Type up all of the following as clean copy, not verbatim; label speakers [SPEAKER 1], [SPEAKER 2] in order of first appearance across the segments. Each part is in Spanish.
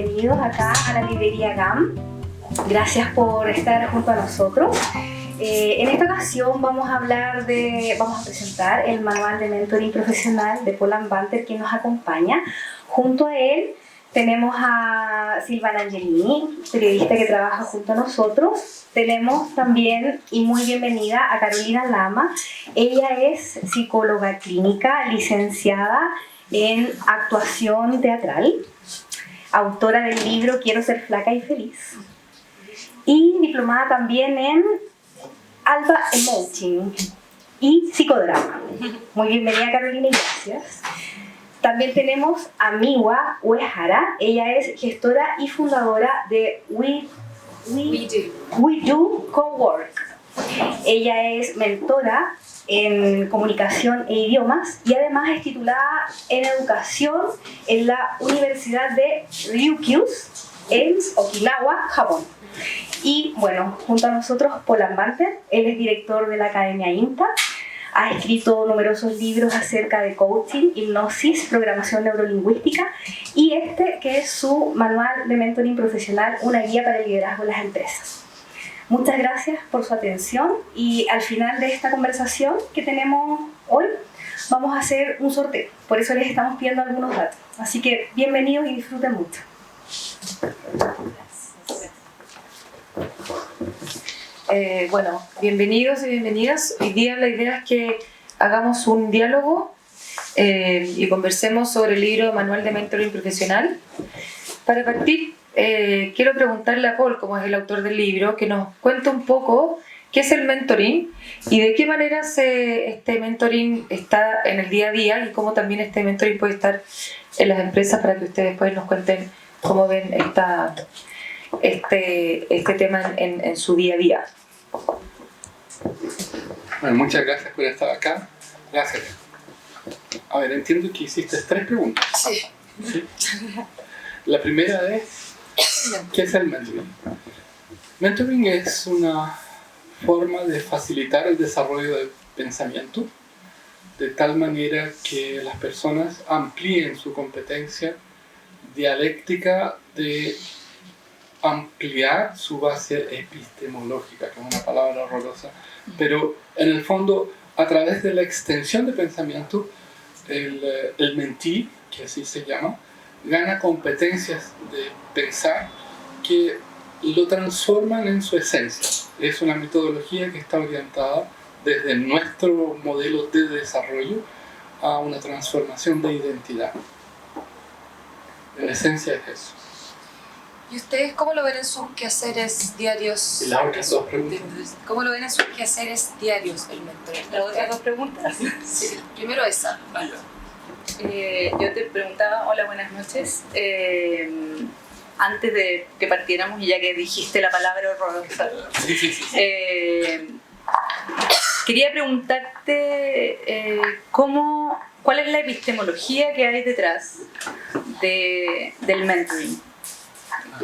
[SPEAKER 1] bienvenidos acá a la librería GAM. Gracias por estar junto a nosotros. En esta ocasión vamos a presentar el manual de mentoring profesional de Paul Banter, que nos acompaña. Junto a él tenemos a Silvana Angelini, periodista que trabaja junto a nosotros. Tenemos también, y muy bienvenida, a Carolina Lama. Ella es psicóloga clínica, licenciada en actuación teatral, autora del libro Quiero ser flaca y feliz, y diplomada también en Alba Emoting y psicodrama. Muy bienvenida, Carolina, y gracias. También tenemos a Miwa Uehara. Ella es gestora y fundadora de We Do Cowork. Ella es mentora en comunicación e idiomas y además es titulada en educación en la Universidad de Ryukyu en Okinawa, Japón. Y bueno, junto a nosotros Paul Banter, él es director de la Academia INTA, ha escrito numerosos libros acerca de coaching, hipnosis, programación neurolingüística y este que es su manual de mentoring profesional, una guía para el liderazgo en las empresas. Muchas gracias por su atención y al final de esta conversación que tenemos hoy vamos a hacer un sorteo, por eso les estamos pidiendo algunos datos. Así que bienvenidos y disfruten mucho.
[SPEAKER 2] Bueno, bienvenidos y bienvenidas. Hoy día la idea es que hagamos un diálogo y conversemos sobre el libro Manual de Mentoring Profesional. Para partir, quiero preguntarle a Paul, como es el autor del libro, que nos cuente un poco qué es el mentoring y de qué manera este mentoring está en el día a día y cómo también este mentoring puede estar en las empresas, para que ustedes después nos cuenten cómo ven este tema en su día a día.
[SPEAKER 3] Bueno, muchas gracias por estar acá. Gracias. A ver, entiendo que hiciste 3 preguntas. Sí. La primera es, ¿qué es el mentoring? Mentoring es una forma de facilitar el desarrollo del pensamiento de tal manera que las personas amplíen su competencia dialéctica de ampliar su base epistemológica, que es una palabra horrorosa, pero en el fondo, a través de la extensión de pensamiento, el mentee, que así se llama, gana competencias de pensar que lo transforman en su esencia. Es una metodología que está orientada desde nuestro modelo de desarrollo a una transformación de identidad. En esencia es eso.
[SPEAKER 2] ¿Y ustedes cómo lo ven en sus quehaceres diarios?
[SPEAKER 3] ¿Y las otras 2 preguntas?
[SPEAKER 2] ¿Cómo lo ven en sus quehaceres diarios el mentoring? ¿Las otras 2 preguntas? Sí, primero esa.
[SPEAKER 4] Yo te preguntaba, hola, buenas noches. Antes de que partiéramos, y ya que dijiste la palabra horrorosa, quería preguntarte cuál es la epistemología que hay detrás del mentoring.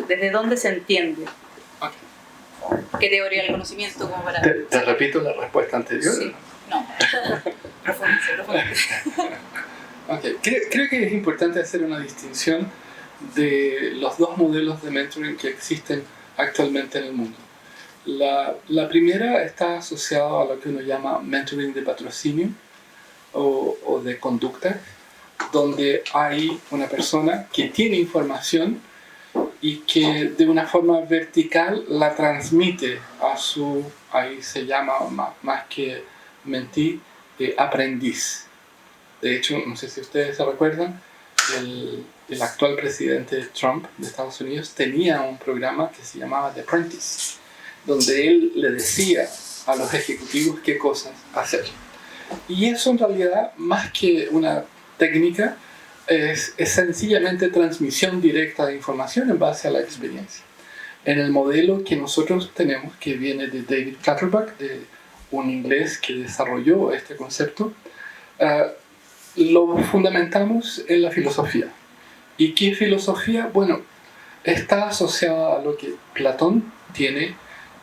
[SPEAKER 4] ¿Desde dónde se entiende?
[SPEAKER 3] Okay.
[SPEAKER 4] ¿Qué teoría del conocimiento? Como para...
[SPEAKER 3] ¿Te repito la respuesta anterior?
[SPEAKER 4] Sí. No. Profundice.
[SPEAKER 3] Okay. Creo que es importante hacer una distinción de los 2 modelos de mentoring que existen actualmente en el mundo. La primera está asociada a lo que uno llama mentoring de patrocinio o de conducta, donde hay una persona que tiene información y que de una forma vertical la transmite a su, ahí se llama más que mentee, aprendiz. De hecho, no sé si ustedes se recuerdan, el actual presidente Trump de Estados Unidos tenía un programa que se llamaba The Apprentice, donde él le decía a los ejecutivos qué cosas hacer. Y eso en realidad, más que una técnica, es sencillamente transmisión directa de información en base a la experiencia. En el modelo que nosotros tenemos, que viene de David Clutterbuck, de un inglés que desarrolló este concepto, lo fundamentamos en la filosofía. ¿Y qué filosofía? Bueno, está asociada a lo que Platón tiene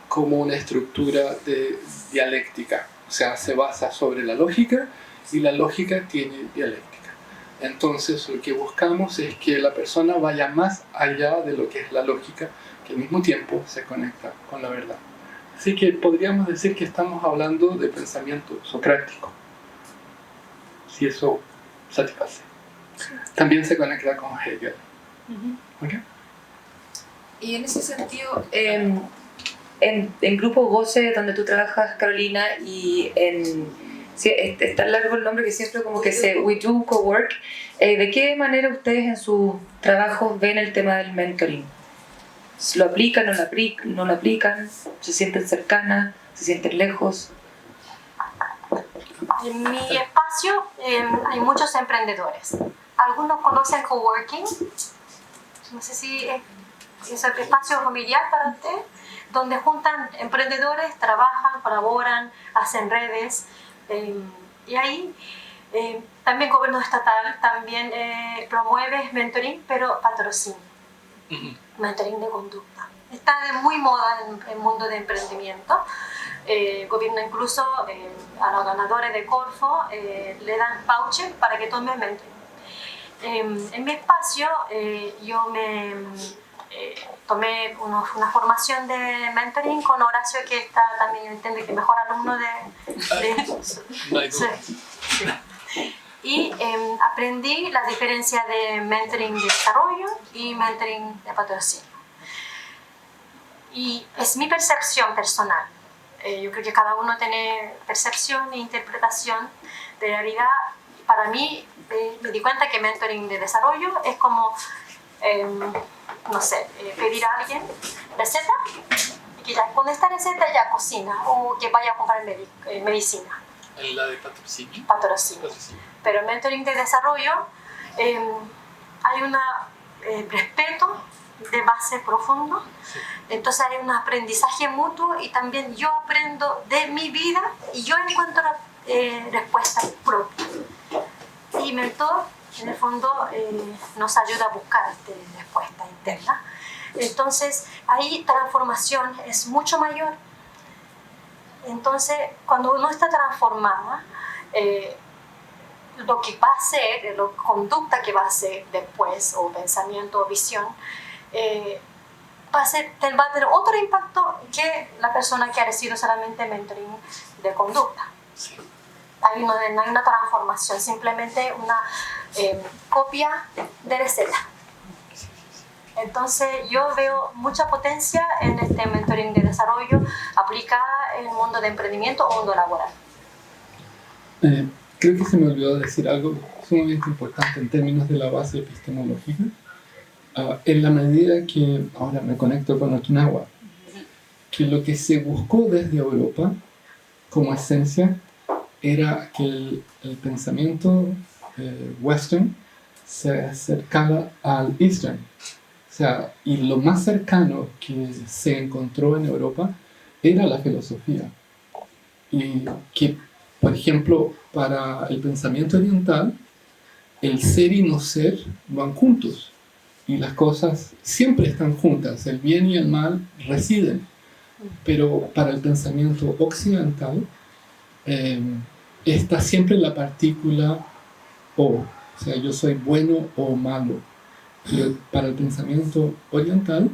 [SPEAKER 3] como una estructura de dialéctica. O sea, se basa sobre la lógica y la lógica tiene dialéctica. Entonces lo que buscamos es que la persona vaya más allá de lo que es la lógica, que al mismo tiempo se conecta con la verdad. Así que podríamos decir que estamos hablando de pensamiento socrático, si eso satisface. También se conecta con Hegel. ¿Okay?
[SPEAKER 2] Y en ese sentido, en Grupo Goce, donde tú trabajas, Carolina, y sí, es tan largo el nombre que siempre como que We Do Cowork, ¿de qué manera ustedes en su trabajo ven el tema del mentoring? ¿Lo aplican, no lo aplican? ¿Se sienten cercanas? ¿Se sienten lejos?
[SPEAKER 5] En mi espacio hay muchos emprendedores. Algunos conocen coworking. No sé si es el espacio familiar para usted, donde juntan emprendedores, trabajan, colaboran, hacen redes. Y ahí también el gobierno estatal también promueve mentoring, pero patrocinio. Mentoring de conducta. Está de muy moda en el mundo de emprendimiento. El gobierno incluso a los ganadores de Corfo le dan voucher para que tomen mentoring. En mi espacio yo tomé una formación de mentoring con Horacio, que está también, entiende que mejor alumno sí. Y aprendí la diferencia de mentoring de desarrollo y mentoring de patrocinio. Y es mi percepción personal. Yo creo que cada uno tiene percepción e interpretación de la realidad. Para mí, me di cuenta que mentoring de desarrollo es como, no sé, pedir a alguien receta y que ya con esta receta ya cocina o que vaya a comprar medicina.
[SPEAKER 3] ¿En la de patrocinio?
[SPEAKER 5] Patrocinio. Pero en mentoring de desarrollo hay un respeto de base profundo, entonces hay un aprendizaje mutuo y también yo aprendo de mi vida y yo encuentro respuestas propias. Y mentor, en el fondo, nos ayuda a buscar respuesta interna. Entonces, ahí transformación es mucho mayor. Entonces, cuando uno está transformada, lo que va a hacer, la conducta que va a hacer después, o pensamiento o visión, va a tener otro impacto que la persona que ha recibido solamente mentoring de conducta.
[SPEAKER 3] Sí.
[SPEAKER 5] Hay una transformación, simplemente una copia de receta. Entonces yo veo mucha potencia en este mentoring de desarrollo aplicada en el mundo de emprendimiento o mundo laboral.
[SPEAKER 3] Creo que se me olvidó decir algo sumamente importante en términos de la base epistemológica. En la medida que ahora me conecto con Okinawa, que lo que se buscó desde Europa como esencia era que el pensamiento western se acercara al eastern. O sea, y lo más cercano que se encontró en Europa era la filosofía. Y que, por ejemplo, para el pensamiento oriental, el ser y no ser van juntos. Y las cosas siempre están juntas, el bien y el mal residen. Pero para el pensamiento occidental, está siempre la partícula o sea, yo soy bueno o malo. Pero para el pensamiento oriental,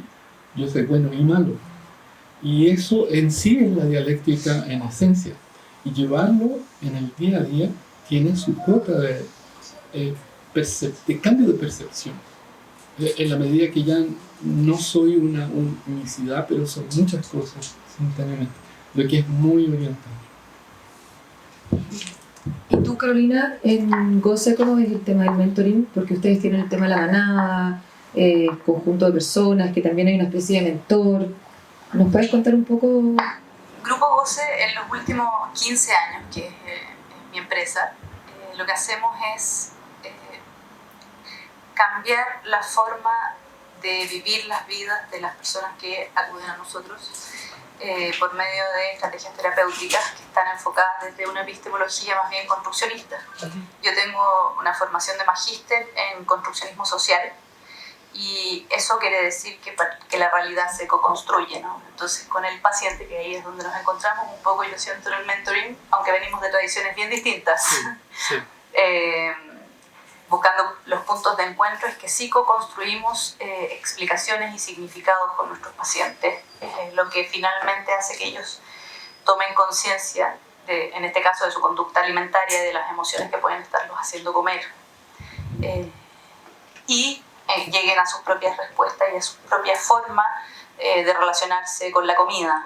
[SPEAKER 3] yo soy bueno y malo. Y eso en sí es la dialéctica en esencia. Y llevarlo en el día a día tiene su cuota de cambio de percepción. En la medida que ya no soy una unicidad, pero son muchas cosas simultáneamente, lo que es muy oriental.
[SPEAKER 2] ¿Y tú, Carolina, en Goce, cómo ves el tema del mentoring? Porque ustedes tienen el tema de la manada, conjunto de personas, que también hay una especie de mentor. ¿Nos puedes contar un poco?
[SPEAKER 4] Grupo Goce, en los últimos 15 años, que es mi empresa, lo que hacemos es cambiar la forma de vivir las vidas de las personas que acuden a nosotros por medio de estrategias terapéuticas que están enfocadas desde una epistemología más bien construccionista. Yo tengo una formación de magíster en construccionismo social y eso quiere decir que la realidad se co-construye, ¿no? Entonces con el paciente, que ahí es donde nos encontramos, un poco yo siento en el mentoring, aunque venimos de tradiciones bien distintas.
[SPEAKER 3] Sí, sí.
[SPEAKER 4] buscando los puntos de encuentro, es que sí co-construimos explicaciones y significados con nuestros pacientes, lo que finalmente hace que ellos tomen conciencia, en este caso, de su conducta alimentaria y de las emociones que pueden estarlos haciendo comer, y lleguen a sus propias respuestas y a su propia forma de relacionarse con la comida,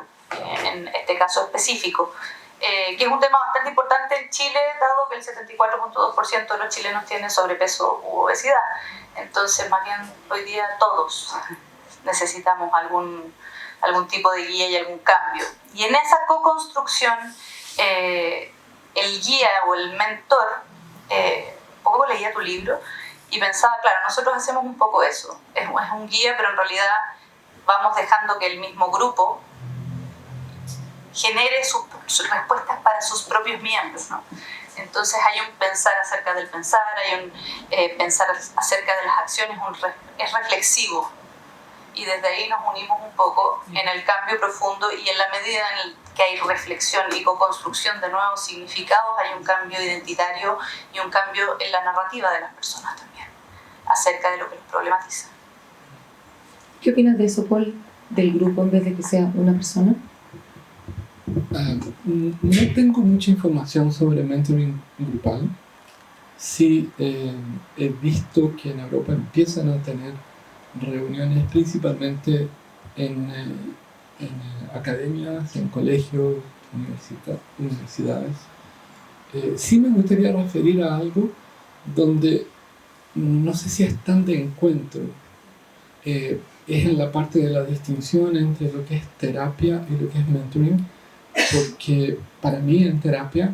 [SPEAKER 4] en este caso específico. Que es un tema bastante importante en Chile, dado que el 74.2% de los chilenos tienen sobrepeso u obesidad. Entonces, más bien, hoy día todos necesitamos algún tipo de guía y algún cambio. Y en esa co-construcción, el guía o el mentor, un poco leía tu libro y pensaba, claro, nosotros hacemos un poco eso. Es un guía, pero en realidad vamos dejando que el mismo grupo genere sus respuestas para sus propios miembros, ¿no? Entonces hay un pensar acerca del pensar, hay un pensar acerca de las acciones, es reflexivo, y desde ahí nos unimos un poco en el cambio profundo, y en la medida en que hay reflexión y co-construcción de nuevos significados, hay un cambio identitario y un cambio en la narrativa de las personas también, acerca de lo que los problematiza.
[SPEAKER 2] ¿Qué opinas de eso, Paul, del grupo en vez de que sea una persona?
[SPEAKER 3] No tengo mucha información sobre mentoring grupal. Sí, he visto que en Europa empiezan a tener reuniones principalmente en academias, en colegios, universidades. Sí me gustaría referir a algo donde no sé si es tan de encuentro. Es en la parte de la distinción entre lo que es terapia y lo que es mentoring, porque para mí en terapia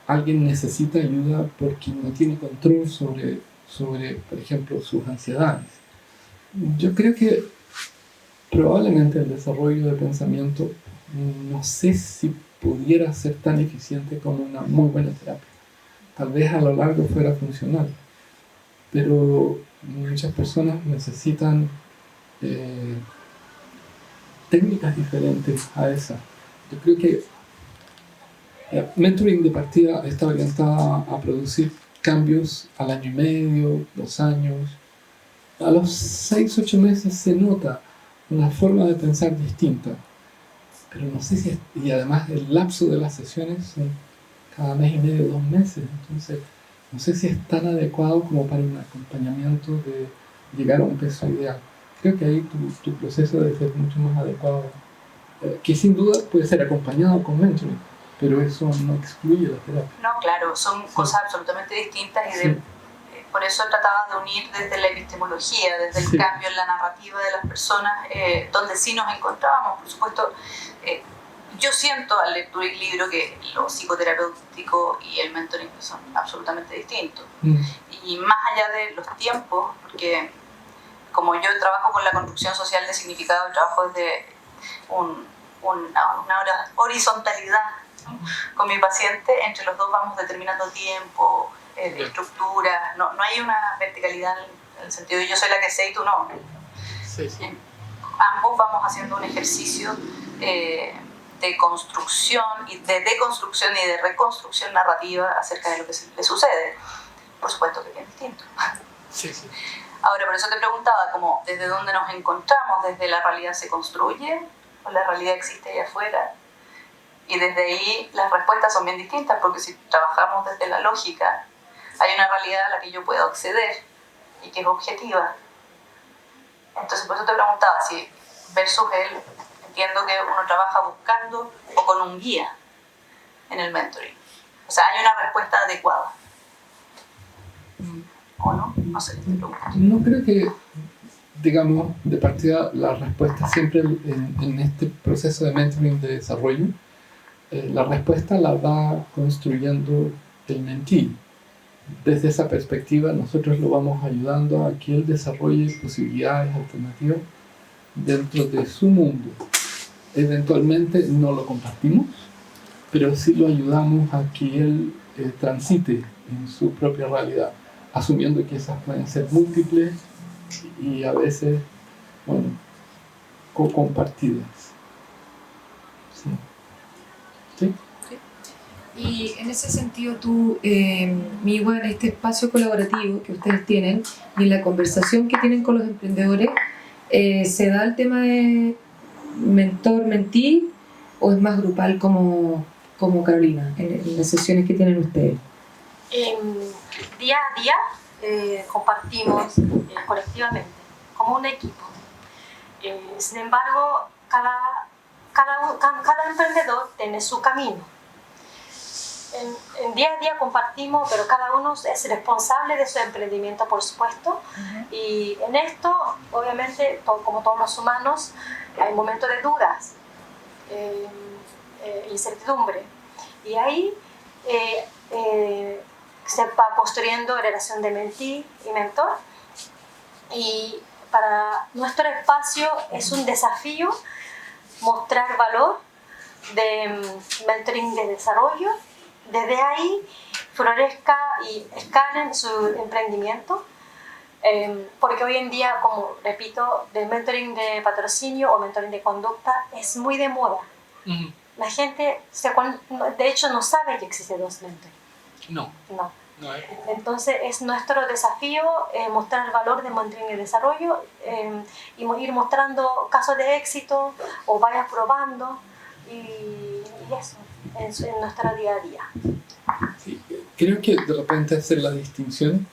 [SPEAKER 3] alguien necesita ayuda porque no tiene control sobre, por ejemplo, sus ansiedades. Yo creo que probablemente el desarrollo de pensamiento, no sé si pudiera ser tan eficiente como una muy buena terapia. Tal vez a lo largo fuera funcional, pero muchas personas necesitan técnicas diferentes a esa. Yo creo que mentoring de partida está orientada a producir cambios al año y medio, 2 años. A los 6-8 meses se nota una forma de pensar distinta, pero no sé si y además el lapso de las sesiones son cada mes y medio, 2 meses, entonces no sé si es tan adecuado como para un acompañamiento de llegar a un peso ideal. Creo que ahí tu proceso debe ser mucho más adecuado, que sin duda puede ser acompañado con mentoring, pero eso no excluye la terapia.
[SPEAKER 4] No, claro, son cosas absolutamente distintas, y por eso trataba de unir desde la epistemología, desde el cambio en la narrativa de las personas, donde sí nos encontrábamos. Por supuesto, yo siento al leer tu libro que lo psicoterapéutico y el mentoring son absolutamente distintos. Y más allá de los tiempos, porque como yo trabajo con la construcción social de significado, trabajo desde una horizontalidad, ¿no? Con mi paciente, entre los dos vamos determinando tiempo, estructuras, no hay una verticalidad en el sentido de yo soy la que sé y tú no.
[SPEAKER 3] Sí, sí.
[SPEAKER 4] Ambos vamos haciendo un ejercicio de construcción, y de deconstrucción y de reconstrucción narrativa acerca de lo que le sucede. Por supuesto que es bien distinto.
[SPEAKER 3] Sí, sí.
[SPEAKER 4] Ahora, por eso te preguntaba, como, ¿desde dónde nos encontramos? ¿Desde la realidad se construye o la realidad existe allá afuera? Y desde ahí las respuestas son bien distintas, porque si trabajamos desde la lógica, hay una realidad a la que yo puedo acceder y que es objetiva. Entonces, por eso te preguntaba si versus él, entiendo que uno trabaja buscando o con un guía en el mentoring. O sea, hay una respuesta adecuada. ¿O no? No sé, te pregunto.
[SPEAKER 3] No creo que, digamos, de partida la respuesta siempre en este proceso de mentoring de desarrollo, la respuesta la va construyendo el mentee. Desde esa perspectiva nosotros lo vamos ayudando a que él desarrolle posibilidades alternativas dentro de su mundo. Eventualmente no lo compartimos, pero sí lo ayudamos a que él transite en su propia realidad, asumiendo que esas pueden ser múltiples y a veces, bueno, co-compartidas. Sí. ¿Sí?
[SPEAKER 2] Y en ese sentido tú, Miwa, en este espacio colaborativo que ustedes tienen y en la conversación que tienen con los emprendedores, ¿se da el tema de mentor-mentí o es más grupal como Carolina, en las sesiones que tienen ustedes?
[SPEAKER 5] Día a día compartimos colectivamente, como un equipo. Sin embargo, cada emprendedor tiene su camino. En día a día compartimos, pero cada uno es responsable de su emprendimiento, por supuesto. Y en esto, obviamente, como todos los humanos, hay momentos de dudas, incertidumbre. Y ahí se va construyendo relación de mentí y mentor. Y para nuestro espacio es un desafío mostrar valor de mentoring de desarrollo. Desde ahí florezca y escalen su emprendimiento, porque hoy en día, como repito, el mentoring de patrocinio o mentoring de conducta es muy de moda. La gente, de hecho, no sabe que existe dos mentoring.
[SPEAKER 3] No.
[SPEAKER 5] Entonces es nuestro desafío mostrar el valor de mentoring de desarrollo y ir mostrando casos de éxito o vayas probando y eso en nuestro día a día.
[SPEAKER 3] Sí, creo que de repente hacer la distinción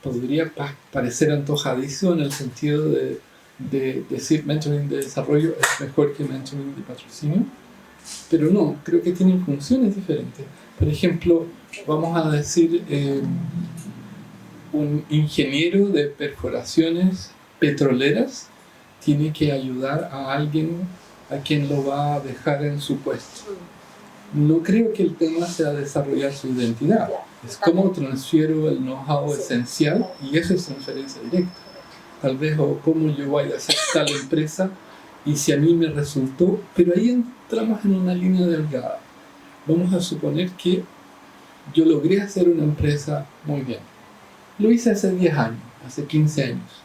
[SPEAKER 3] podría parecer antojadizo en el sentido de decir mentoring de desarrollo es mejor que mentoring de patrocinio, pero no, creo que tienen funciones diferentes. Por ejemplo, vamos a decir un ingeniero de perforaciones petroleras tiene que ayudar a alguien a quien lo va a dejar en su puesto. No creo que el tema sea desarrollar su identidad, es cómo transfiero el know-how esencial y eso es transferencia directa. Tal vez o cómo yo voy a hacer tal empresa y si a mí me resultó, pero ahí entramos en una línea delgada. Vamos a suponer que yo logré hacer una empresa muy bien. Lo hice hace 10 años, hace 15 años.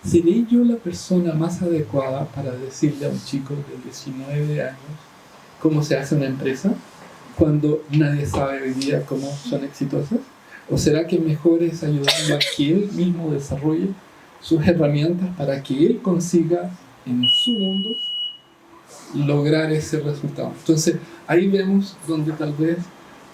[SPEAKER 3] ¿Seré yo la persona más adecuada para decirle a un chico de 19 años cómo se hace una empresa cuando nadie sabe hoy día cómo son exitosas? ¿O será que mejor es ayudarlo a que él mismo desarrolle sus herramientas para que él consiga en su mundo lograr ese resultado? Entonces ahí vemos donde tal vez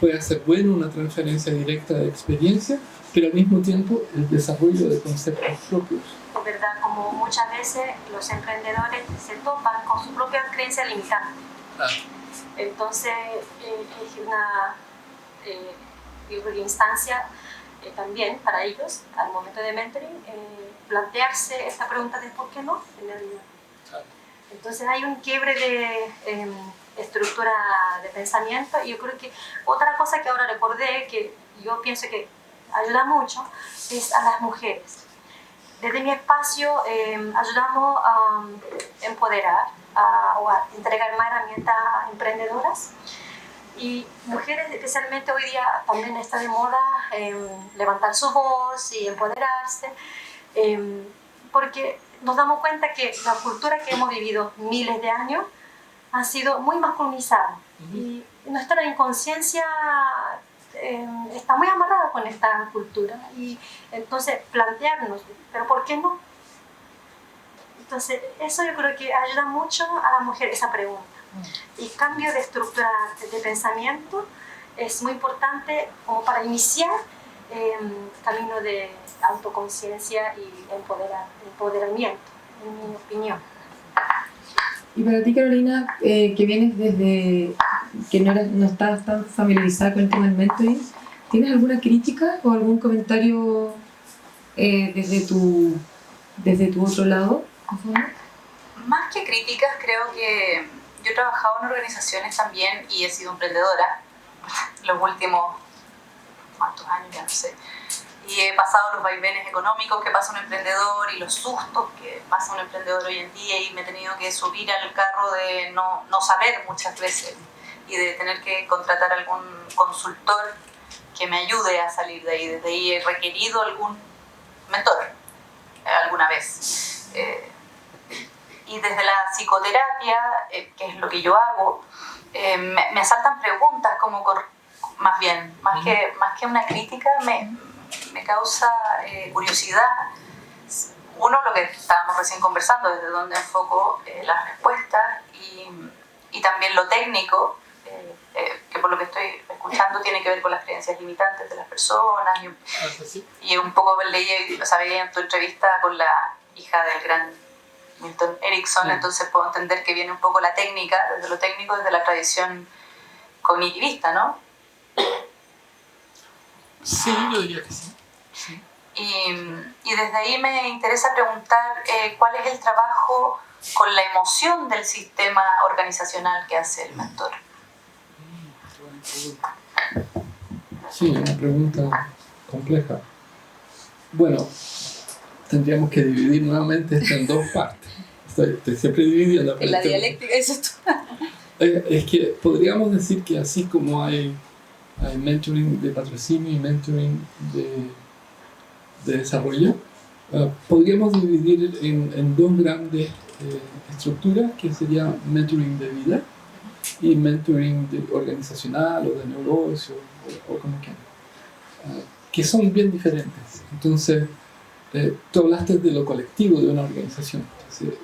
[SPEAKER 3] puede ser bueno una transferencia directa de experiencia, pero al mismo tiempo el desarrollo de conceptos propios.
[SPEAKER 5] Es verdad, como muchas veces los emprendedores se topan con su propia creencia limitante. Entonces es una instancia también para ellos al momento de mentoring plantearse esta pregunta de ¿por qué no? Entonces hay un quiebre de estructura de pensamiento y yo creo que otra cosa que ahora recordé que yo pienso que ayuda mucho es a las mujeres. Desde mi espacio ayudamos a empoderar o a entregar más herramientas emprendedoras y mujeres especialmente hoy día también está de moda levantar su voz y empoderarse porque nos damos cuenta que la cultura que hemos vivido miles de años ha sido muy masculinizada y nuestra inconsciencia está muy amarrada con esta cultura y entonces plantearnos, pero ¿por qué no? Entonces eso yo creo que ayuda mucho a la mujer esa pregunta y cambio de estructura de pensamiento es muy importante como para iniciar camino de autoconciencia y empoderamiento, en mi opinión.
[SPEAKER 2] Y para ti, Carolina, que vienes desde que no estás tan familiarizada con el tema del mentoring, ¿tienes alguna crítica o algún comentario desde tu otro lado?
[SPEAKER 4] Más que críticas, creo que yo he trabajado en organizaciones también y he sido emprendedora los últimos, ¿cuántos años? Ya no sé. Y he pasado los vaivenes económicos que pasa un emprendedor y los sustos que pasa un emprendedor hoy en día y me he tenido que subir al carro de no saber muchas veces y de tener que contratar algún consultor que me ayude a salir de ahí. Desde ahí he requerido algún mentor alguna vez. Y desde la psicoterapia, que es lo que yo hago, me asaltan preguntas como más bien, más que una crítica, me causa curiosidad. Uno, lo que estábamos recién conversando, desde dónde enfoco las respuestas y también lo técnico, que por lo que estoy escuchando tiene que ver con las creencias limitantes de las personas y un poco veía en tu entrevista con la hija del gran Milton Erickson, entonces puedo entender que viene un poco la técnica, desde lo técnico, desde la tradición cognitivista, ¿no?
[SPEAKER 3] Sí, yo diría que sí. Sí.
[SPEAKER 4] Y desde ahí me interesa preguntar cuál es el trabajo con la emoción del sistema organizacional que hace el mentor.
[SPEAKER 3] Sí, una pregunta compleja. Bueno, tendríamos que dividir nuevamente esto en dos partes. Estoy siempre dividiendo.
[SPEAKER 4] En la dialéctica, eso es
[SPEAKER 3] Es que podríamos decir que así como hay mentoring de patrocinio y mentoring de desarrollo, podríamos dividir en dos grandes estructuras, que sería mentoring de vida y mentoring organizacional o de negocio o como quieran, que son bien diferentes. Entonces, tú hablaste de lo colectivo de una organización. Entonces,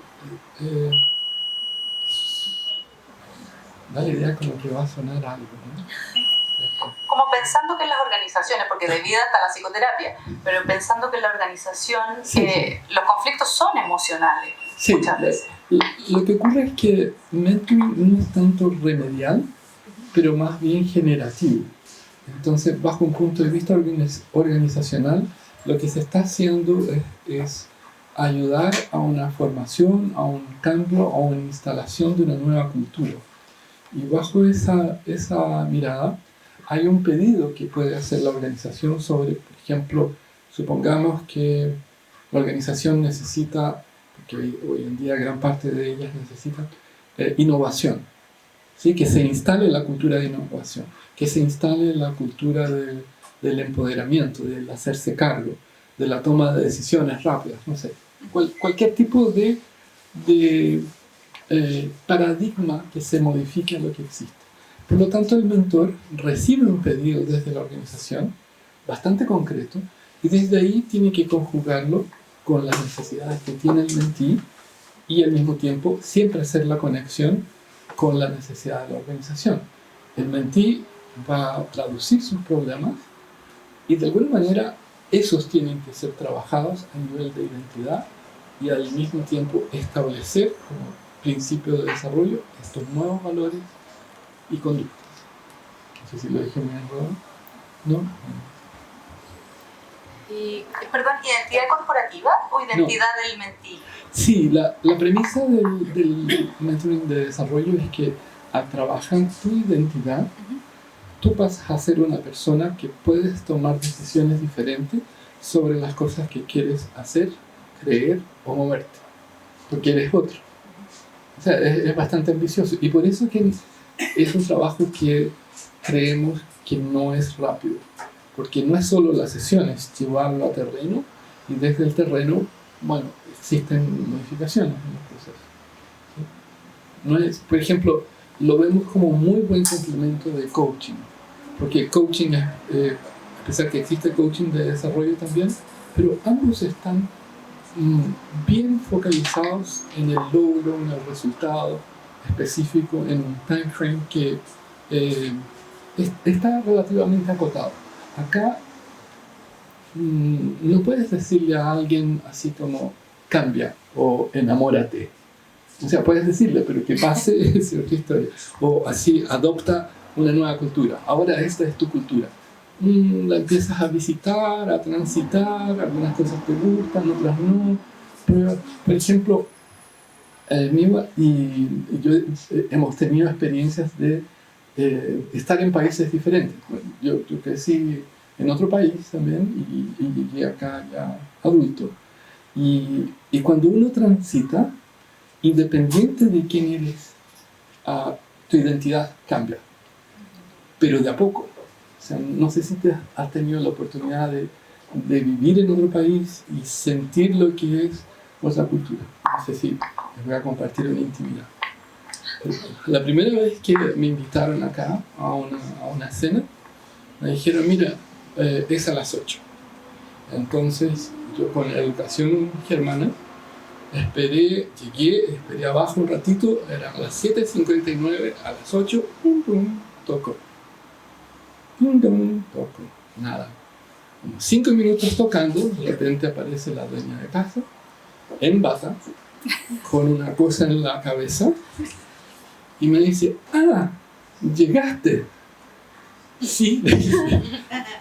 [SPEAKER 3] da la idea como que va a sonar algo, ¿no?
[SPEAKER 4] Como pensando que en las organizaciones, porque de vida está la psicoterapia, pero pensando que en la organización los conflictos son emocionales muchas veces.
[SPEAKER 3] Lo que ocurre es que mentoring no es tanto remedial, pero más bien generativo. Entonces, bajo un punto de vista organizacional, lo que se está haciendo es ayudar a una formación, a un cambio, a una instalación de una nueva cultura. Y bajo esa mirada, hay un pedido que puede hacer la organización sobre, por ejemplo, supongamos que la organización necesita, porque hoy en día gran parte de ellas necesitan innovación, ¿sí? Que se instale la cultura de innovación, que se instale la cultura del empoderamiento, del hacerse cargo, de la toma de decisiones rápidas, no sé, cualquier tipo de paradigma que se modifique a lo que existe. Por lo tanto, el mentor recibe un pedido desde la organización, bastante concreto, y desde ahí tiene que conjugarlo con las necesidades que tiene el mentí y al mismo tiempo siempre hacer la conexión con la necesidad de la organización. El mentí va a traducir sus problemas y de alguna manera esos tienen que ser trabajados a nivel de identidad y al mismo tiempo establecer como principio de desarrollo estos nuevos valores y conductas. No sé si lo dije muy enredado. ¿No?
[SPEAKER 4] Y, perdón, ¿identidad corporativa o identidad del mentí?
[SPEAKER 3] Sí, la premisa del mentoring de desarrollo es que al trabajar tu identidad, tú pasas a ser una persona que puedes tomar decisiones diferentes sobre las cosas que quieres hacer, creer o moverte, porque eres otro. O sea, es bastante ambicioso y por eso que es un trabajo que creemos que no es rápido, porque no es solo las sesiones, llevarlo a terreno y desde el terreno, bueno, existen modificaciones en el proceso. ¿Sí? No es, por ejemplo, lo vemos como muy buen complemento de coaching, porque coaching, a pesar que existe coaching de desarrollo también, pero ambos están bien focalizados en el logro, en el resultado específico, en un time frame que está relativamente acotado. Acá no puedes decirle a alguien así como cambia o enamórate. O sea, puedes decirle, pero que pase es otra historia. O así, adopta una nueva cultura. Ahora esta es tu cultura. La empiezas a visitar, a transitar, algunas cosas te gustan, otras no. Pero, por ejemplo, Miwa y yo hemos tenido experiencias de estar en países diferentes. Yo crecí en otro país también y llegué acá ya adulto. Y cuando uno transita, independiente de quién eres, tu identidad cambia, pero de a poco. O sea, no sé si te has tenido la oportunidad de vivir en otro país y sentir lo que es otra cultura. No sé si les voy a compartir una intimidad. La primera vez que me invitaron acá a una cena, Me dijeron, mira, es a las 8. Entonces yo con la educación germana esperé abajo un ratito, era a las 7:59, a las 8, pum, pum, toco. Pum, pum, toco. Nada. Como 5 minutos tocando, de repente aparece la dueña de casa, en bata, con una cosa en la cabeza, y me dice, llegaste. Sí, le dije,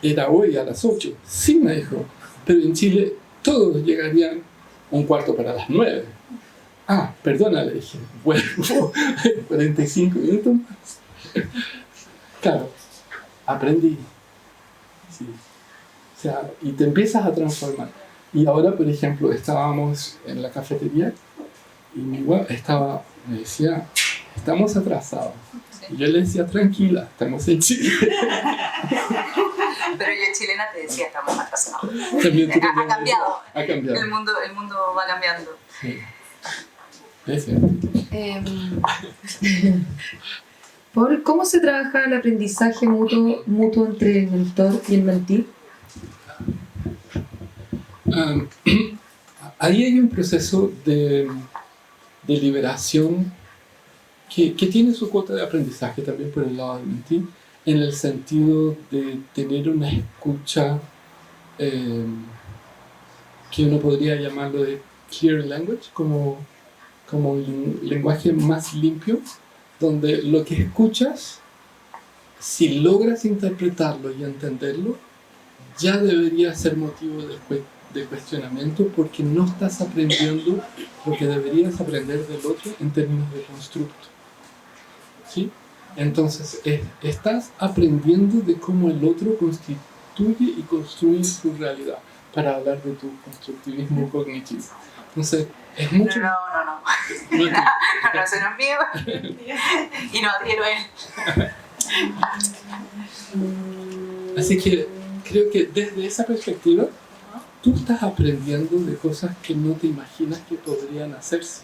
[SPEAKER 3] era hoy a las 8. Sí, me dijo, pero en Chile todos llegarían 9:15. Perdona, le dije, vuelvo 45 minutos más. Claro, aprendí. Sí. O sea, y te empiezas a transformar. Y ahora, por ejemplo, estábamos en la cafetería y mi web me decía, estamos atrasados. Y yo le decía, tranquila, estamos en Chile.
[SPEAKER 4] Pero yo chilena te decía, estamos atrasados.
[SPEAKER 3] También
[SPEAKER 4] Ha cambiado.
[SPEAKER 3] Ha cambiado.
[SPEAKER 4] El mundo va cambiando.
[SPEAKER 3] Sí. Es cierto.
[SPEAKER 2] Paul, ¿cómo se trabaja el aprendizaje mutuo entre el mentor y el mentí?
[SPEAKER 3] Ahí hay un proceso de liberación que tiene su cuota de aprendizaje también por el lado del mentí, en el sentido de tener una escucha que uno podría llamarlo de clear language, como un lenguaje más limpio, donde lo que escuchas, si logras interpretarlo y entenderlo, ya debería ser motivo de cuestionamiento, porque no estás aprendiendo lo que deberías aprender del otro en términos de constructo. ¿Sí? Entonces, estás aprendiendo de cómo el otro constituye y construye su realidad, para hablar de tu constructivismo cognitivo. Entonces, es mucho...
[SPEAKER 4] No, ese no es mío. Y no adhiero a él.
[SPEAKER 3] Así que creo que desde esa perspectiva, tú estás aprendiendo de cosas que no te imaginas que podrían hacerse.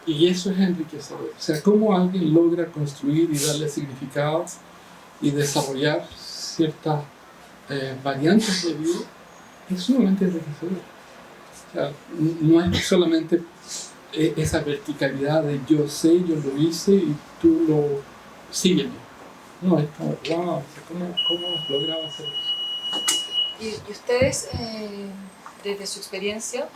[SPEAKER 3] Y eso es enriquecedor. O sea, cómo alguien logra construir y darle significado y desarrollar ciertas variantes de vida, es sumamente enriquecedor. O sea, no es solamente esa verticalidad de yo sé, yo lo hice y tú lo sígueme. No, es como, wow, ¿cómo has logrado hacer eso?
[SPEAKER 2] ¿Y ustedes, desde su experiencia,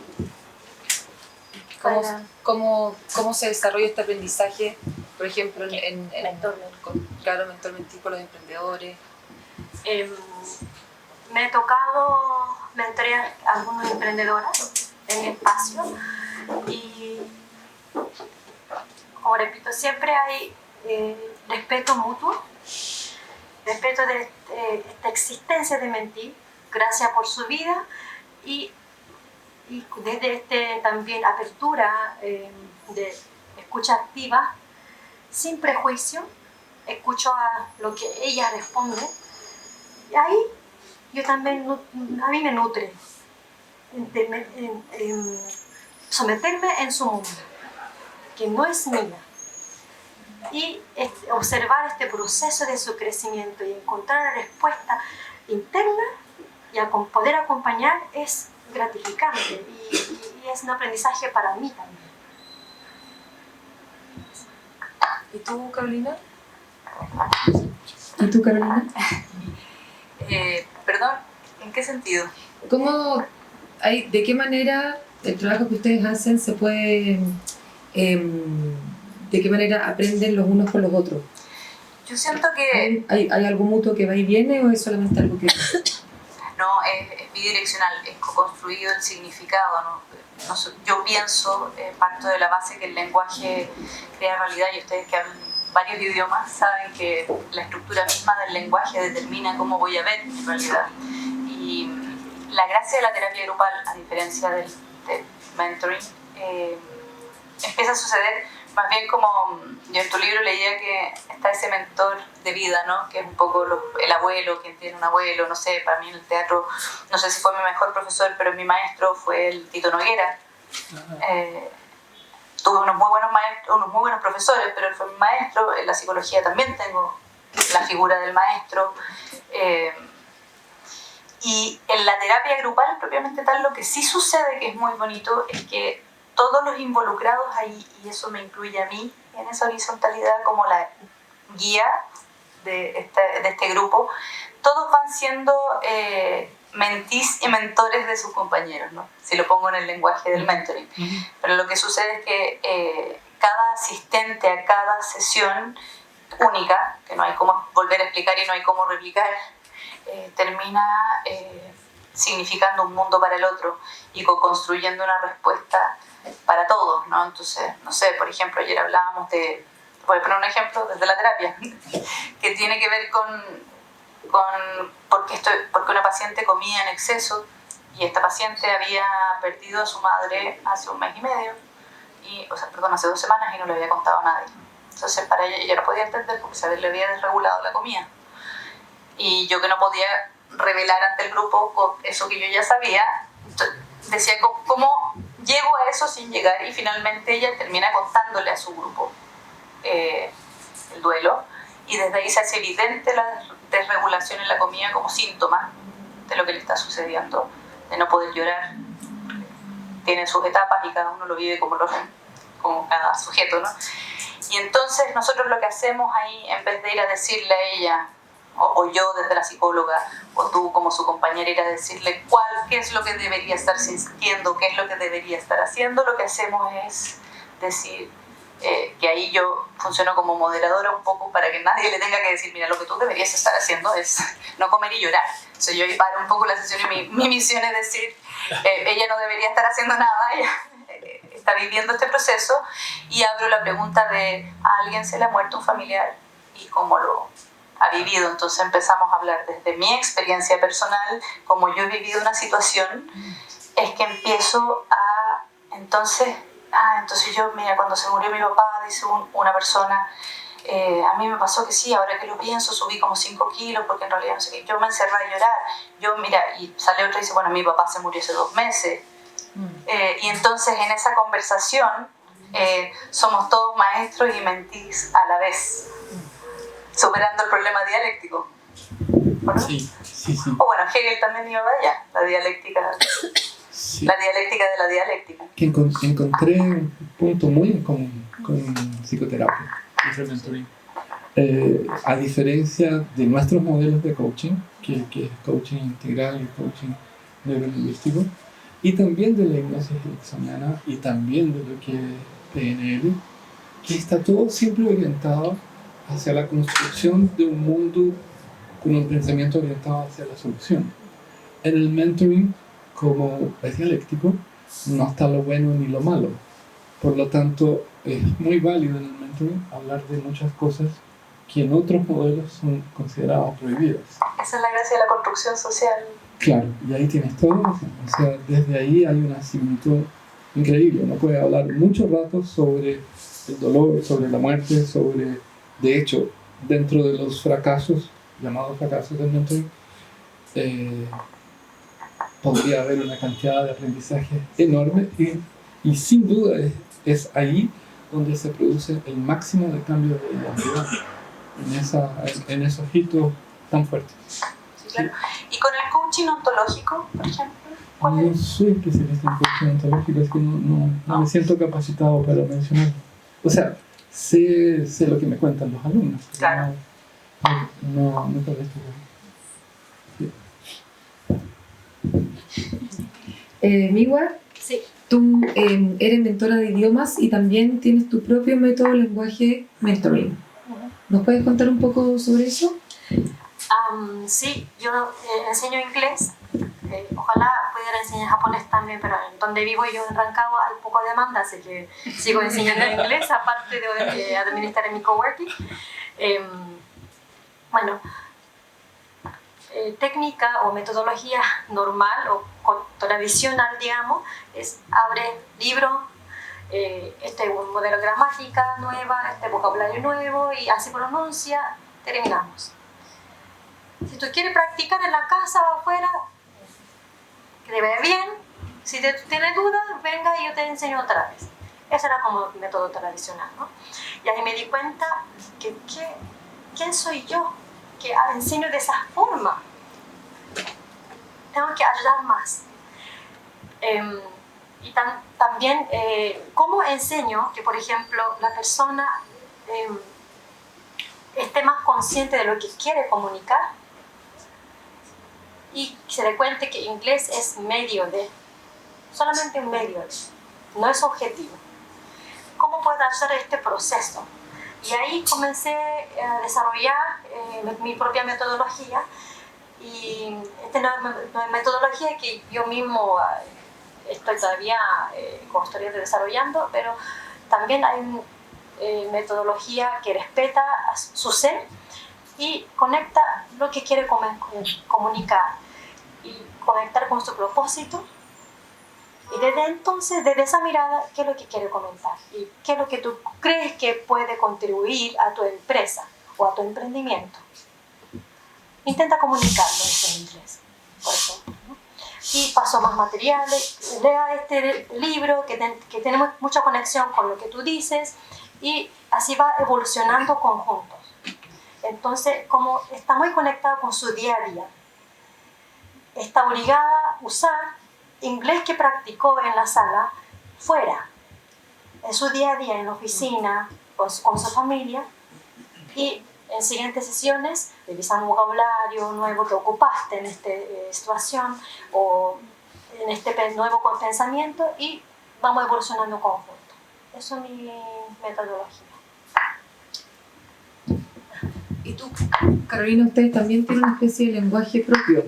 [SPEAKER 2] cómo se desarrolla este aprendizaje, por ejemplo, en mentor-mentí con los emprendedores?
[SPEAKER 5] Me he tocado mentorear a algunas emprendedoras en mi espacio y, como repito, siempre hay respeto mutuo, respeto de esta existencia de mentí, gracias por su vida y desde también apertura de escucha activa, sin prejuicio, escucho a lo que ella responde y ahí yo también, a mí me nutre someterme en su mundo, que no es mía, y observar este proceso de su crecimiento y encontrar la respuesta interna y poder acompañar es gratificante y es un aprendizaje para mí también.
[SPEAKER 2] ¿Y tú, Carolina?
[SPEAKER 4] Perdón, ¿en qué sentido?
[SPEAKER 2] ¿De qué manera el trabajo que ustedes hacen se puede... ¿de qué manera aprenden los unos con los otros?
[SPEAKER 4] Yo siento que...
[SPEAKER 2] ¿Hay algo mutuo que va y viene o es solamente algo que...?
[SPEAKER 4] No, es bidireccional, es co-construido el significado, ¿no? Yo pienso, parto de la base que el lenguaje crea realidad, y ustedes que hablan varios idiomas saben que la estructura misma del lenguaje determina cómo voy a ver mi realidad. Y la gracia de la terapia grupal, a diferencia del mentoring, empieza a suceder más bien como yo en tu libro leía que está ese mentor de vida, ¿no? Que es un poco el abuelo, quien tiene un abuelo, no sé, para mí en el teatro, no sé si fue mi mejor profesor, pero mi maestro fue el Tito Noguera. Tuve unos muy buenos maestros, unos muy buenos profesores, pero él fue mi maestro. En la psicología también tengo la figura del maestro. Y en la terapia grupal, propiamente tal, lo que sí sucede, que es muy bonito, es que todos los involucrados ahí, y eso me incluye a mí en esa horizontalidad como la guía de este grupo, todos van siendo mentís y mentores de sus compañeros, ¿no? Si lo pongo en el lenguaje del mentoring. Pero lo que sucede es que cada asistente a cada sesión única, que no hay cómo volver a explicar y no hay cómo replicar, termina significando un mundo para el otro y construyendo una respuesta para todos, ¿no? Entonces, no sé, por ejemplo, ayer hablábamos de, voy a poner un ejemplo desde la terapia, que tiene que ver con porque una paciente comía en exceso y esta paciente había perdido a su madre hace 1 mes y medio, hace 2 semanas y no le había contado a nadie. Entonces para ella no podía entender porque le había desregulado la comida. Y yo que no podía revelar ante el grupo eso que yo ya sabía, decía, ¿cómo llego a eso sin llegar? Y finalmente ella termina contándole a su grupo el duelo, y desde ahí se hace evidente la desregulación en la comida como síntoma de lo que le está sucediendo, de no poder llorar. Tiene sus etapas y cada uno lo vive como cada sujeto, ¿no? Y entonces nosotros lo que hacemos ahí, en vez de ir a decirle a ella, o yo desde la psicóloga, o tú como su compañera, ir a decirle qué es lo que debería estar sintiendo, qué es lo que debería estar haciendo, lo que hacemos es decir, que ahí yo funciono como moderadora un poco para que nadie le tenga que decir, mira, lo que tú deberías estar haciendo es no comer y llorar. Entonces yo ahí paro un poco la sesión y mi misión es decir, ella no debería estar haciendo nada, ella está viviendo este proceso, y abro la pregunta de, ¿a alguien se le ha muerto un familiar? ¿Y cómo lo ha vivido? Entonces empezamos a hablar desde mi experiencia personal, como yo he vivido una situación, es que empiezo a, entonces yo, mira, cuando se murió mi papá, dice una persona, a mí me pasó que sí, ahora que lo pienso, subí como 5 kilos, porque en realidad no sé qué, yo me encerré a llorar, y sale otra y dice, bueno, mi papá se murió hace 2 meses, y entonces en esa conversación somos todos maestros y mentís a la vez, superando el problema dialéctico, ¿no?
[SPEAKER 3] Sí.
[SPEAKER 4] O bueno, Hegel también iba allá, la dialéctica. Sí. La dialéctica de la dialéctica.
[SPEAKER 3] Que encontré un punto muy en común con psicoterapia, a diferencia de nuestros modelos de coaching, que es coaching integral y coaching neurolingüístico, y también de la hipnosis ericksoniana y también de lo que es PNL, que está todo siempre orientado hacia la construcción de un mundo con un pensamiento orientado hacia la solución. En el mentoring, como es dialéctico, no está lo bueno ni lo malo. Por lo tanto, es muy válido en el mentoring hablar de muchas cosas que en otros modelos son consideradas prohibidas.
[SPEAKER 4] Esa es la gracia de la construcción social.
[SPEAKER 3] Claro, y ahí tienes todo. O sea, desde ahí hay una similitud increíble. Uno puede hablar mucho rato sobre el dolor, sobre la muerte, de hecho, dentro de los fracasos, llamados fracasos del mentoring, podría haber una cantidad de aprendizaje enorme y sin duda es ahí donde se produce el máximo de cambio de identidad en esos hitos tan fuertes.
[SPEAKER 4] Sí, claro. ¿Y con el coaching ontológico, por ejemplo?
[SPEAKER 3] No soy especialista en coaching ontológico, es que no me siento capacitado para mencionarlo. O sea, sé lo que me cuentan los alumnos.
[SPEAKER 4] Claro.
[SPEAKER 3] No conozco.
[SPEAKER 2] Miwa,
[SPEAKER 5] Sí.
[SPEAKER 2] tú eres mentora de idiomas y también tienes tu propio método de lenguaje mentoring. ¿Nos puedes contar un poco sobre eso?
[SPEAKER 5] Sí, yo enseño inglés. Ojalá pudiera enseñar japonés también, pero en donde vivo yo en Rancagua hay poco demanda, así que sigo enseñando inglés, aparte de administrar en mi coworking. Técnica o metodología normal o tradicional, digamos, es abre libro, este modelo de gramática nueva, este vocabulario nuevo y así pronuncia, terminamos. Si tú quieres practicar en la casa o afuera, que te vaya bien. Si tienes dudas, venga y yo te enseño otra vez. Ese era como el método tradicional, ¿no? Y ahí me di cuenta que ¿quién soy yo que enseño de esa forma. Tengo que ayudar más. Y también, ¿cómo enseño que, por ejemplo, la persona esté más consciente de lo que quiere comunicar y se dé cuenta que inglés es medio de, solamente un medio de, no es objetivo? ¿Cómo puedo hacer este proceso? Y ahí comencé a desarrollar mi propia metodología, y esta es metodología que yo mismo estoy todavía desarrollando, pero también hay una metodología que respeta a su ser y conecta lo que quiere comunicar y conectar con su propósito. Y desde entonces, desde esa mirada, ¿qué es lo que quiere comentar? ¿Y qué es lo que tú crees que puede contribuir a tu empresa o a tu emprendimiento? Intenta comunicarlo en inglés, por ejemplo, ¿no? Y paso más materiales, lea este libro que tiene mucha conexión con lo que tú dices, y así va evolucionando conjuntos. Entonces, como está muy conectado con su día a día, está obligada a usar inglés que practicó en la sala fuera, en su día a día, en la oficina, con su familia, y en siguientes sesiones revisan un vocabulario nuevo que ocupaste en esta situación o en este nuevo pensamiento, y vamos evolucionando conjunto. Eso es mi metodología.
[SPEAKER 2] Y tú, Carolina, ustedes también tienen una especie de lenguaje propio.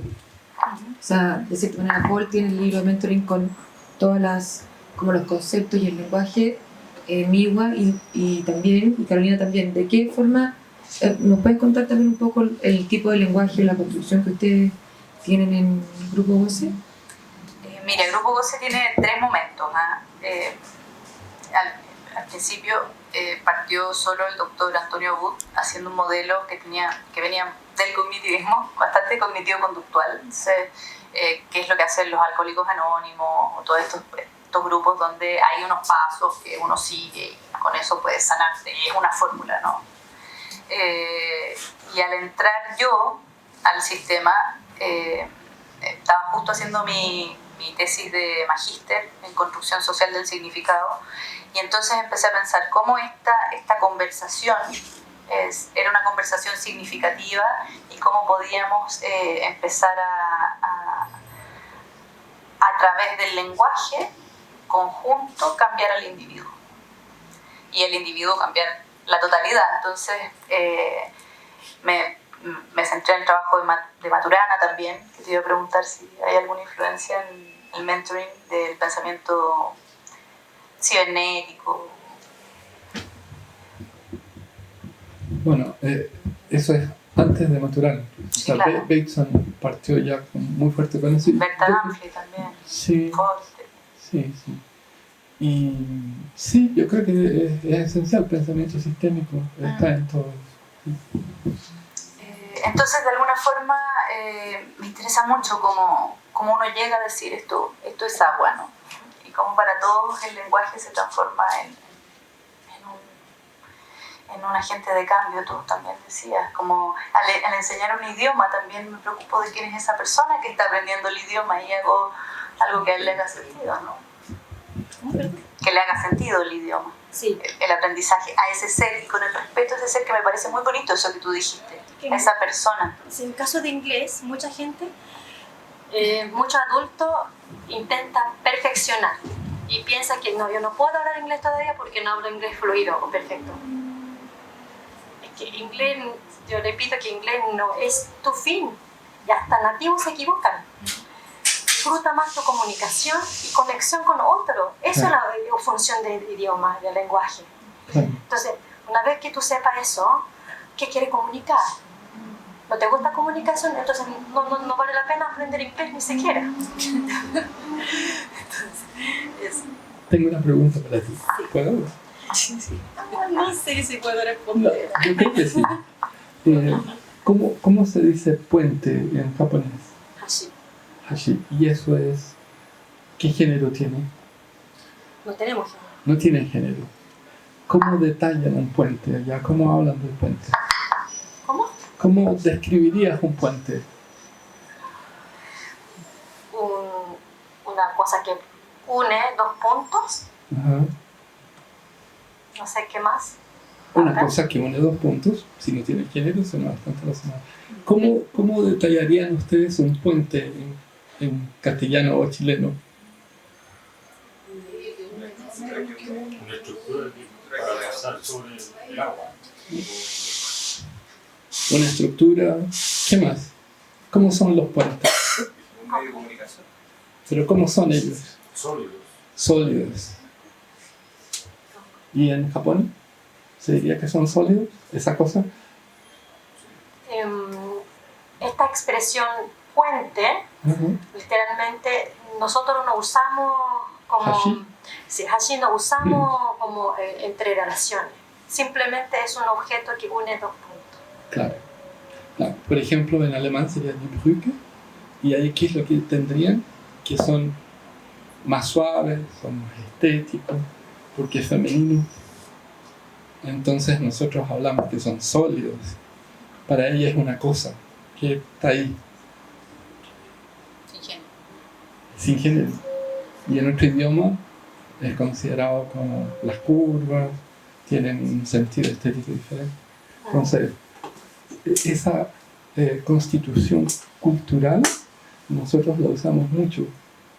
[SPEAKER 2] O sea, de cierta manera, Paul tiene el libro de mentoring con todas las, como los conceptos y el lenguaje, Miwa y también, y Carolina también. ¿De qué forma nos puedes contar también un poco el tipo de lenguaje y la construcción que ustedes tienen en el Grupo Goce?
[SPEAKER 4] Mira, el Grupo Goce tiene 3 momentos. Al principio partió solo el doctor Antonio Wood haciendo un modelo que venía del cognitivismo, bastante cognitivo-conductual. Entonces, ¿qué es lo que hacen los alcohólicos anónimos o todos estos grupos donde hay unos pasos que uno sigue y con eso puedes sanarte? Es una fórmula, ¿no? Y al entrar yo al sistema, estaba justo haciendo mi tesis de magíster en construcción social del significado, y entonces empecé a pensar cómo esta conversación era una conversación significativa y cómo podíamos empezar a través del lenguaje conjunto cambiar al individuo y el individuo cambiar la totalidad. Entonces me centré en el trabajo de Maturana también, que te iba a preguntar si hay alguna influencia en el mentoring del pensamiento cibernético.
[SPEAKER 3] Bueno, eso es antes de Maturana. O sea,
[SPEAKER 4] Claro.
[SPEAKER 3] Bateson partió ya muy fuerte con eso.
[SPEAKER 4] Berta Danfli también.
[SPEAKER 3] Sí,
[SPEAKER 4] Fuerte.
[SPEAKER 3] sí. Y sí, yo creo que es esencial el pensamiento sistémico, está en todo eso.
[SPEAKER 4] Entonces, de alguna forma, me interesa mucho cómo uno llega a decir esto es agua, ¿no? Y cómo para todos el lenguaje se transforma en un agente de cambio. Tú también decías, como al enseñar un idioma también me preocupo de quién es esa persona que está aprendiendo el idioma y hago algo que a él le haga sentido, ¿no? Que le haga sentido el idioma,
[SPEAKER 5] Sí.
[SPEAKER 4] el aprendizaje a ese ser, y con el respeto a ese ser, que me parece muy bonito eso que tú dijiste, a esa persona.
[SPEAKER 5] En el caso de inglés, mucha gente, muchos adultos intentan perfeccionar y piensan que no, yo no puedo hablar inglés todavía porque no hablo inglés fluido o perfecto. Es que inglés, yo repito que inglés no es tu fin, y hasta nativos se equivocan. Disfruta más tu comunicación y conexión con otro. Eso es la función del idioma, del lenguaje. Entonces, una vez que tú sepas eso, ¿qué quieres comunicar? ¿No te gusta comunicación? Entonces no vale la pena aprender inglés ni siquiera. Entonces, eso.
[SPEAKER 3] Tengo una pregunta para ti. ¿Puedo?
[SPEAKER 5] No sé si puedo responder.
[SPEAKER 3] Yo creo que sí. ¿Cómo se dice puente en japonés?
[SPEAKER 5] Hashi.
[SPEAKER 3] Hashi. ¿Y eso es? ¿Qué género tiene?
[SPEAKER 5] No tenemos género.
[SPEAKER 3] No tiene género. ¿Cómo detallan un puente allá? ¿Cómo hablan del puente?
[SPEAKER 5] ¿Cómo?
[SPEAKER 3] ¿Cómo describirías un puente?
[SPEAKER 5] Una cosa que une dos puntos,
[SPEAKER 3] Ajá.
[SPEAKER 5] no sé qué más.
[SPEAKER 3] Una cosa que une dos puntos, si no tiene género, suena bastante razonable. ¿Cómo detallarían ustedes un puente en castellano o chileno?
[SPEAKER 6] Una estructura para pasar sobre el agua.
[SPEAKER 3] Una estructura, ¿qué más? ¿Cómo son los puentes?
[SPEAKER 6] Un medio de comunicación.
[SPEAKER 3] ¿Pero cómo son ellos?
[SPEAKER 6] Sólidos.
[SPEAKER 3] Sólidos. ¿Y en Japón? ¿Se diría que son sólidos, esa cosa?
[SPEAKER 5] Esta expresión puente, literalmente nosotros no usamos como
[SPEAKER 3] ¿Hashi?
[SPEAKER 5] Sí, hashi no usamos como entre relaciones, simplemente es un objeto que une dos puntos.
[SPEAKER 3] Claro. Por ejemplo, en alemán sería die Brücke, y ahí ¿qué es lo que tendrían? Que son más suaves, son más estéticos, porque es femenino. Entonces nosotros hablamos que son sólidos. Para ella es una cosa que está ahí,
[SPEAKER 4] Sin género.
[SPEAKER 3] sin género. Y en otro idioma es considerado como las curvas, tienen un sentido estético diferente. Entonces, esa constitución cultural nosotros la usamos mucho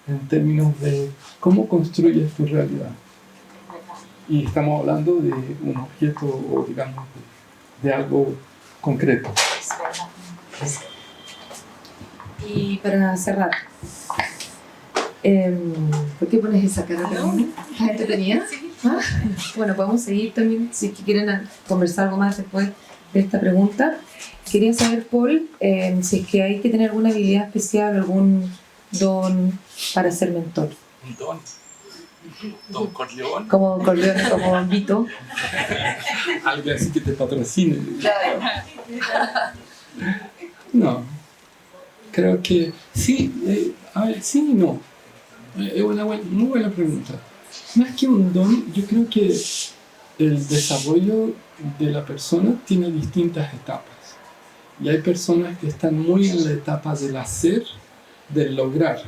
[SPEAKER 3] en términos de cómo construyes tu realidad. Y estamos hablando de un objeto o digamos de algo concreto.
[SPEAKER 5] Es verdad.
[SPEAKER 2] Y para cerrar, ¿por qué pones esa cara? ¿Estás entretenida? ¿Ah? Bueno, podemos seguir también si quieren conversar algo más después de esta pregunta. Quería saber, Paul, si es que hay que tener alguna habilidad especial, algún don para ser mentor.
[SPEAKER 3] Un don. Don Corleone.
[SPEAKER 2] Como Corleone, como Don Vito.
[SPEAKER 3] Algo así que te patrocine. No. Creo que sí, a ver, sí y no. Es una muy buena pregunta. Más que un don, yo creo que el desarrollo de la persona tiene distintas etapas. Y hay personas que están muy en la etapa del hacer, del lograr.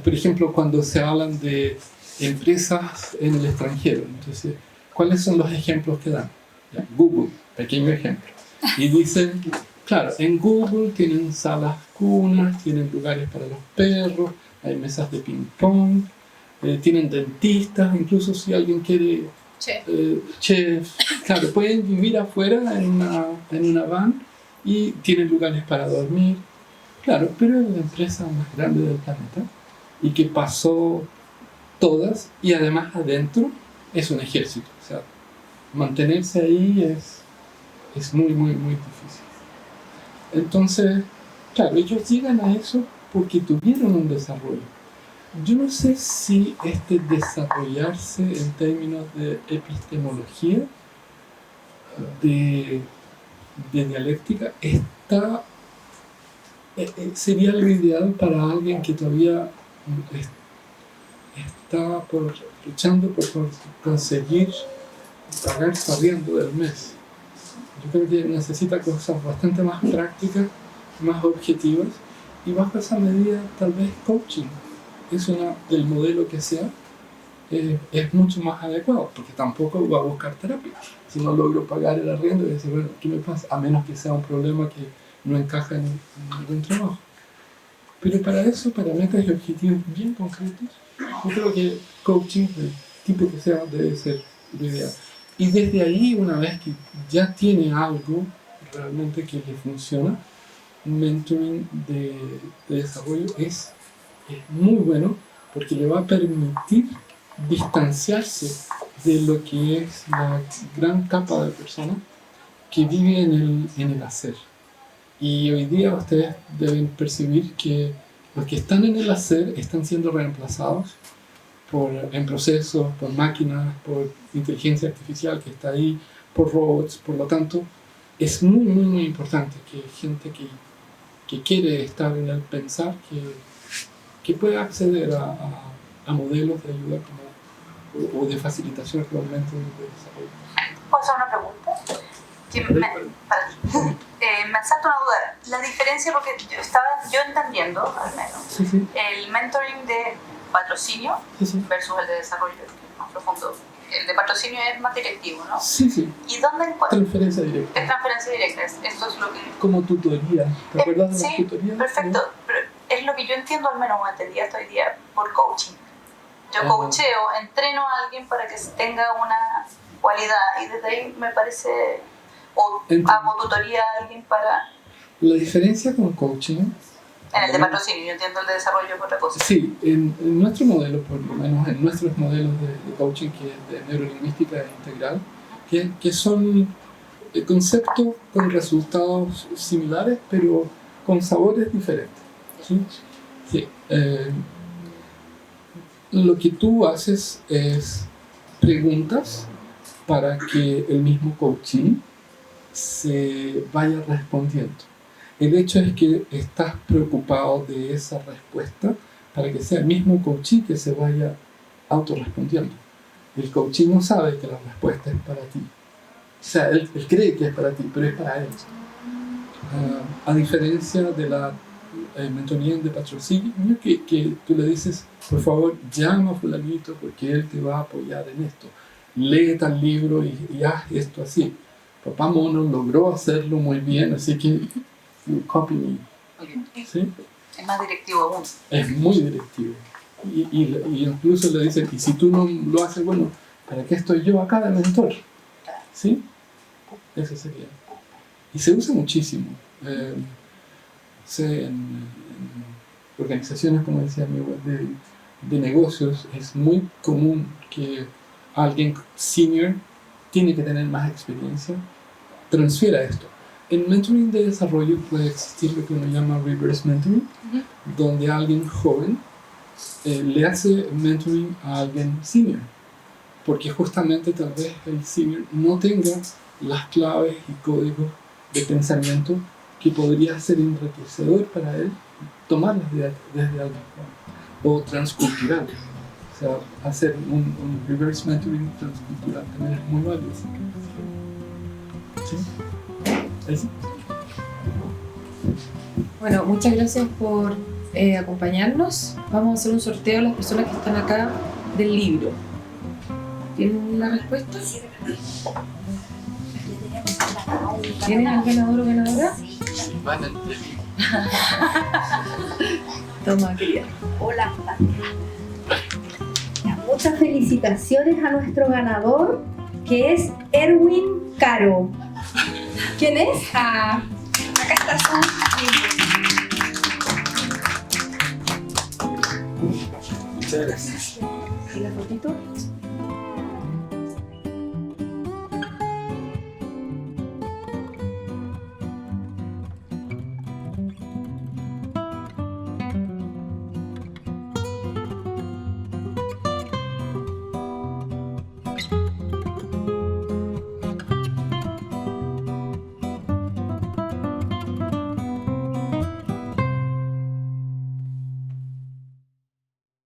[SPEAKER 3] Por ejemplo, cuando se hablan de empresas en el extranjero, entonces, ¿cuáles son los ejemplos que dan? Ya, Google, pequeño ejemplo. Y dicen, claro, en Google tienen salas cunas, tienen lugares para los perros, hay mesas de ping-pong, tienen dentistas, incluso si alguien quiere chef, claro, pueden vivir afuera en una van y tienen lugares para dormir. Claro, pero es la empresa más grande del planeta y que pasó todas y además adentro es un ejército. O sea, mantenerse ahí es muy, muy, muy difícil. Entonces, claro, ellos llegan a eso porque tuvieron un desarrollo. Yo no sé si este desarrollarse en términos de epistemología, de dialéctica, sería lo ideal para alguien que todavía está luchando por conseguir pagar su arriendo del mes. Yo creo que necesita cosas bastante más prácticas, más objetivas, y bajo esa medida tal vez coaching del modelo que sea es mucho más adecuado, porque tampoco va a buscar terapia. Si no logro pagar el arriendo, y decir, bueno, ¿qué me pasa? A menos que sea un problema que no encaja en algún trabajo. Pero para eso, para metas y objetivos bien concretos, yo creo que coaching, del tipo que sea, debe ser lo ideal. Y desde ahí, una vez que ya tiene algo realmente que le funciona, mentoring de desarrollo es muy bueno, porque le va a permitir distanciarse de lo que es la gran capa de personas que vive en el hacer. Y hoy día ustedes deben percibir que los que están en el hacer están siendo reemplazados en procesos, por máquinas, por inteligencia artificial que está ahí, por robots. Por lo tanto, es muy, muy, muy importante que gente que quiere estar en el pensar, que pueda acceder a modelos de ayuda o de facilitación actualmente de desarrollo.
[SPEAKER 4] ¿Puedo hacer una pregunta? lanzarte una duda. La diferencia, porque yo estaba entendiendo, al menos,
[SPEAKER 3] Sí, sí.
[SPEAKER 4] el mentoring de patrocinio
[SPEAKER 3] Sí, sí.
[SPEAKER 4] versus el de desarrollo, que es más profundo. El de patrocinio es más directivo, ¿no?
[SPEAKER 3] Sí, sí.
[SPEAKER 4] ¿Y dónde encuentro?
[SPEAKER 3] Transferencia directa.
[SPEAKER 4] Es transferencia directa, esto es lo que...
[SPEAKER 3] Como tutoría. ¿Te acuerdas de las
[SPEAKER 4] Sí,
[SPEAKER 3] tutorías?
[SPEAKER 4] perfecto. Pero es lo que yo entiendo, al menos entendí hasta hoy día, por coaching. Yo
[SPEAKER 3] Ah.
[SPEAKER 4] coacheo, entreno a alguien para que tenga una cualidad y desde ahí me parece... O
[SPEAKER 3] Entiendo.
[SPEAKER 4] hago tutoría a alguien para...
[SPEAKER 3] La diferencia con coaching.
[SPEAKER 4] En el de patrocinio, yo entiendo el de desarrollo es otra cosa.
[SPEAKER 3] Sí, en nuestro modelo, por lo menos en nuestros modelos de coaching, que es de neurolingüística integral, que son conceptos con resultados similares, pero con sabores diferentes. ¿Sí? Sí. Lo que tú haces es preguntas para que el mismo coaching se vaya respondiendo. El hecho es que estás preocupado de esa respuesta para que sea el mismo coaching que se vaya autorrespondiendo. El coaching no sabe que la respuesta es para ti. O sea, él cree que es para ti, pero es para él. A diferencia de la mentoría de patrocinio, que tú le dices, por favor, llama a fulanito porque él te va a apoyar en esto. Lee tal libro y haz esto así. Papá Mono logró hacerlo muy bien, así que you copy me.
[SPEAKER 4] Okay.
[SPEAKER 3] ¿Sí?
[SPEAKER 4] Es más directivo aún.
[SPEAKER 3] Es muy directivo. Y incluso le dicen, y si tú no lo haces, bueno, ¿para qué estoy yo acá de mentor? ¿Sí? Eso sería. Y se usa muchísimo. En organizaciones, como decía mi web, de negocios, es muy común que alguien senior tiene que tener más experiencia, transfiera esto. En mentoring de desarrollo puede existir lo que uno llama reverse mentoring, donde alguien joven le hace mentoring a alguien senior, porque justamente tal vez el senior no tenga las claves y códigos de pensamiento que podría ser enriquecedor para él tomarlas desde alguien o transcultural. O sea, hacer un reverse mentoring transcultural también es muy valioso. ¿Sí? ¿Ahí sí?
[SPEAKER 2] Bueno, muchas gracias por acompañarnos. Vamos a hacer un sorteo a las personas que están acá del libro. ¿Tienen la respuesta? ¿Tienen un ganador o ganadora?
[SPEAKER 3] Van entre mí.
[SPEAKER 2] Toma, querida.
[SPEAKER 1] Hola, muchas felicitaciones a nuestro ganador, que es Erwin Caro. ¿Quién es?
[SPEAKER 5] Acá está su libro.
[SPEAKER 3] Muchas gracias.
[SPEAKER 2] ¿Y la fotito?